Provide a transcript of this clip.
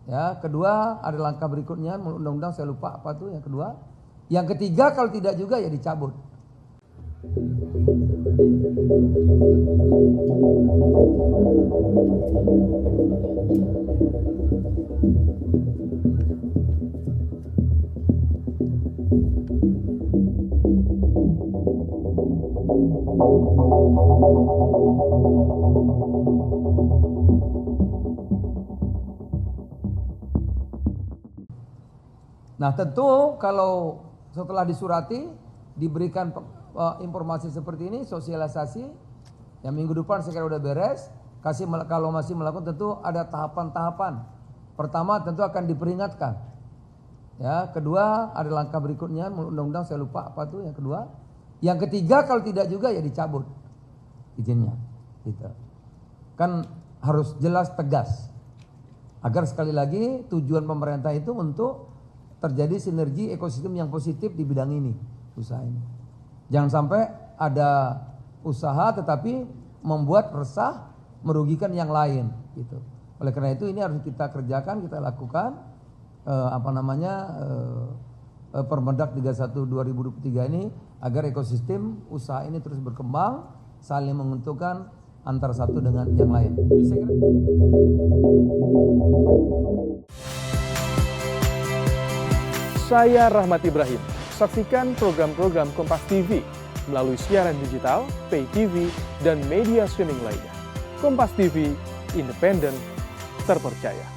Ya, kedua ada langkah berikutnya undang-undang, saya lupa apa tuh yang kedua. Yang ketiga kalau tidak juga ya dicabut. Nah tentu kalau setelah disurati, diberikan informasi seperti ini, sosialisasi, yang minggu depan saya kira udah beres. Kalau masih melakukan tentu ada tahapan-tahapan. Pertama tentu akan diperingatkan. Ya, kedua ada langkah berikutnya undang-undang, saya lupa apa tuh yang kedua. Yang ketiga kalau tidak juga ya dicabut izinnya. Gitu. Kan harus jelas tegas. Agar sekali lagi tujuan pemerintah itu untuk terjadi sinergi ekosistem yang positif di bidang ini, usaha ini. Jangan sampai ada usaha tetapi membuat resah, merugikan yang lain, gitu. Oleh karena itu ini harus kita kerjakan, kita lakukan Permendak 31 2023 ini agar ekosistem usaha ini terus berkembang, saling menguntungkan antara satu dengan yang lain. Saya Rahmat Ibrahim. Saksikan program-program Kompas TV melalui siaran digital, pay TV, dan media streaming lainnya. Kompas TV, independen, terpercaya.